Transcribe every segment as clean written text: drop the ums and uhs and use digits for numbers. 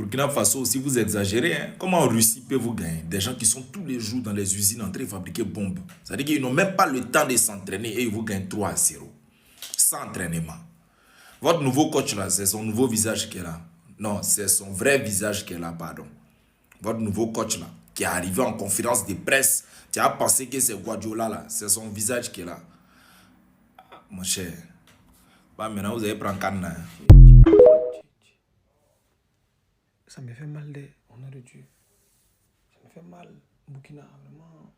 Burkina Faso aussi, vous exagérez. Hein? Comment Russie peut vous gagner? Des gens qui sont tous les jours dans les usines en train de fabriquer bombes. C'est-à-dire qu'ils n'ont même pas le temps de s'entraîner et ils vous gagnent 3-0. Sans entraînement. Votre nouveau coach là, c'est son nouveau visage qui est là. Non, c'est son vrai visage qui est là, pardon. Votre nouveau coach là, qui est arrivé en conférence de presse, tu as pensé que c'est Guardiola là, c'est son visage qui est là. Ah, mon cher, bah, maintenant vous allez prendre canne. Ça me fait mal, au nom de Dieu. Ça me fait mal. Burkina, vraiment.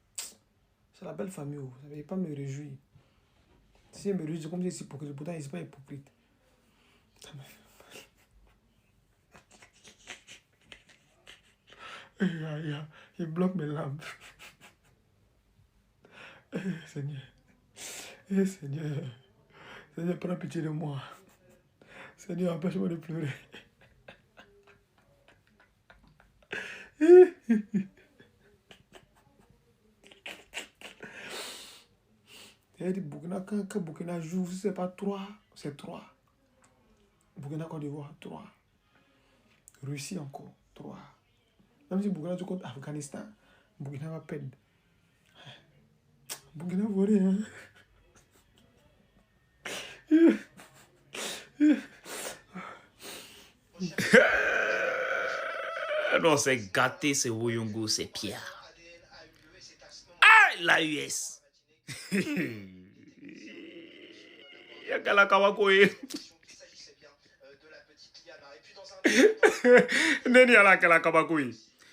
C'est la belle famille, ça ne veut pas me réjouir. Si je me réjouis, c'est comme si c'est hypocrite. Pourtant, il n'est pas hypocrite. Ça me fait mal. Il bloque mes larmes. Seigneur. Seigneur. Seigneur, prends pitié de moi. Seigneur, empêche-moi de pleurer. Il dit Burkina, quand Burkina joue, si ce n'est pas 3, c'est 3. Burkina Côte d'Ivoire, 3. Russie encore, 3. Même si Burkina joue contre Afghanistan, Burkina va perdre. Burkina vaut rien. Non, c'est gâté, c'est Woyongo, c'est Pierre. Ah, la US. Yakala Kawakoye.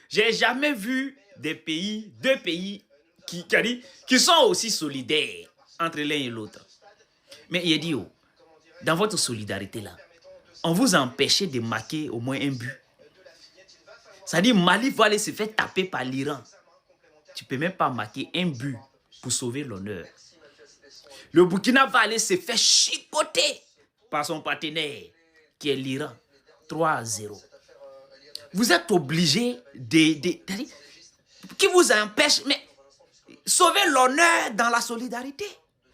J'ai jamais vu deux pays qui sont aussi solidaires entre l'un et l'autre. Mais il dit, dans votre solidarité là, on vous a empêché de marquer au moins un but. C'est-à-dire Mali va aller se faire taper par l'Iran. Tu ne peux même pas marquer un but pour sauver l'honneur. Le Burkina va aller se faire chicoter par son partenaire qui est l'Iran. 3-0. Vous êtes obligé qui vous empêche, mais sauver l'honneur dans la solidarité.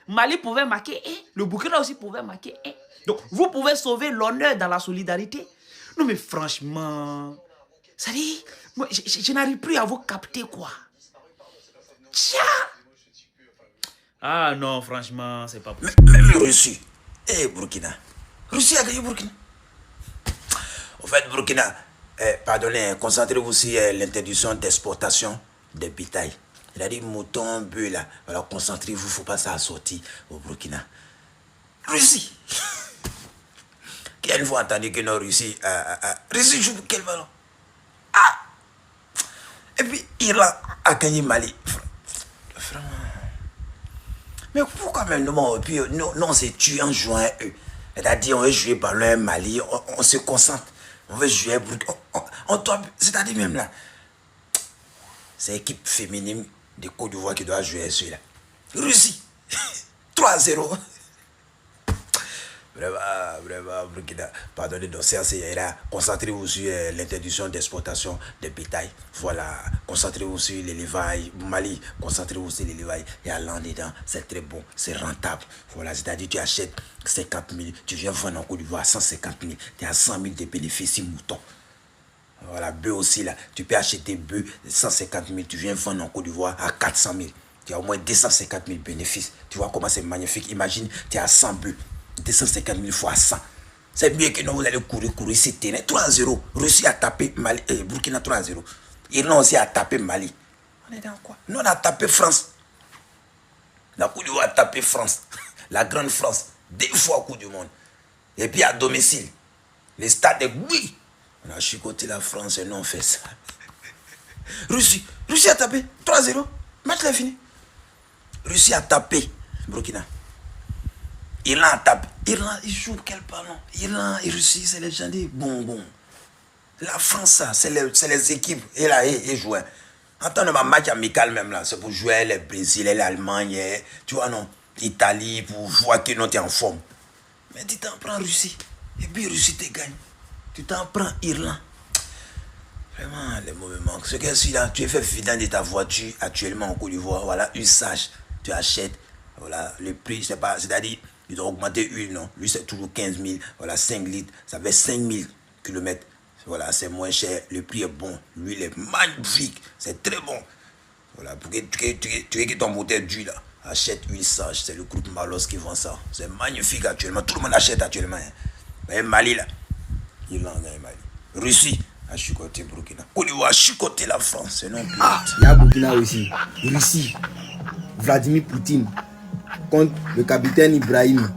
Mali pouvait marquer un, le Burkina aussi pouvait marquer un. Donc, vous pouvez sauver l'honneur dans la solidarité. Non, mais franchement, ça dit, moi, je n'arrive plus à vous capter, quoi. Tiens! Ah non, franchement, c'est pas possible. Même Russie et Burkina. Russie a gagné Burkina. En fait, Burkina, pardonnez, concentrez-vous sur l'interdiction d'exportation de bétail. Il a dit mouton, bœuf là. Alors concentrez-vous, il ne faut pas ça sortir au Burkina. Russie. Quelle fois entendu que non, Russie. Russie joue quel ballon? Ah! Et puis, Iran a gagné Mali. Mais pourquoi même nous, on s'est tué en jouant eux? C'est-à-dire, on veut jouer ballon Mali, on se concentre. On veut jouer c'est-à-dire même là. C'est l'équipe féminine de Côte d'Ivoire qui doit jouer celui-là. Russie. 3-0. Vraiment, Burkina. Pardonnez, donc c'est là. Concentrez-vous sur l'interdiction d'exportation des bétail. Voilà. Concentrez-vous sur l'élevage. Mali, concentrez-vous sur l'élevage. Il y a l'an dedans. C'est très bon. C'est rentable. Voilà. C'est-à-dire, tu achètes 50 000. Tu viens vendre en Côte d'Ivoire 150 000. Tu as 100 000 de bénéfices moutons. Voilà. Bœuf aussi là. Tu peux acheter bœuf 150 000. Tu viens vendre en Côte d'Ivoire à 400 000. Tu as au moins 250 000 bénéfices. Tu vois comment c'est magnifique. Imagine, tu as 100 bœufs. 250 000 fois 100. C'est mieux que nous, vous allez courir ce terrain. 3-0. Russie a tapé Mali, Burkina 3-0. Irlande aussi a tapé Mali. On est dans quoi? Nous, on a tapé France. La Coupe du Monde a tapé France. La grande France. 2 fois Coupe du Monde. Et puis à domicile. Les stades de oui. On a chicoté la France et nous on fait ça. Russie a tapé 3-0. Match est fini. Russie a tapé Burkina. Irlande a tapé. Irlande, ils jouent quel ballon? Irlande et Russie, c'est les gens des bonbons. La France, ça, c'est les équipes. Et là, ils jouent. En temps de ma match amical même là, c'est pour jouer les Brésil, l'Allemagne, tu vois non, Italie, pour voir que nous t'es en forme. Mais tu t'en prends Russie. Et puis Russie te gagne. Tu t'en prends Irlande. Vraiment, les mauvais manques. Ce que celui-là, tu es fait vidange de ta voiture actuellement en Côte d'Ivoire. Voilà, usage. Tu achètes. Voilà, le prix, c'est pas, c'est-à-dire, ils ont augmenté une, non. Lui, c'est toujours 15 000. Voilà, 5 litres. Ça fait 5 000 km. Voilà, c'est moins cher, le prix est bon, l'huile est magnifique, c'est très bon. Voilà, pour que tu aies ton moteur d'huile, achète huile sage, c'est le groupe Malos qui vend ça. C'est magnifique actuellement, tout le monde achète actuellement. Hein. Mali là, il en gagne Mali. Russie, a chicoté Burkina. Côte d'Ivoire a chicoté la France, c'est non plus. Ah, il y a Burkina aussi, Russie, Vladimir Poutine contre le capitaine Ibrahim.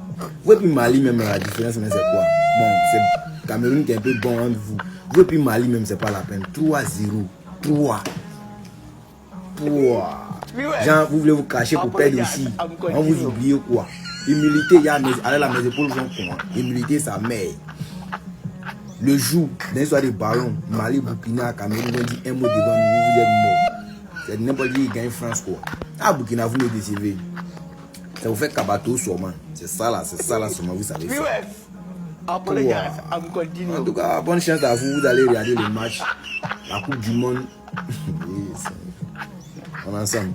Vous puis Mali même, la différence, mais c'est quoi? Bon, c'est Cameroun qui est un peu bon entre vous. Vous puis Mali même, c'est pas la peine. 3-0. 3. Genre, vous voulez vous cacher pour perdre aussi. On vous oublie quoi? Humilité, il y a allez la mes épaules sont con. Humilité, ça mère. Le jour d'un soir de ballon, Mali, Burkina, Cameroun, on dit un mot devant nous, vous êtes mort. C'est n'importe qui gagne France quoi. Ah, Burkina, vous me décevez. Ça vous fait cabato sûrement. C'est ça là sûrement, vous savez ça. En tout cas, bonne chance à vous, vous allez regarder le match, la Coupe du Monde. On est ensemble.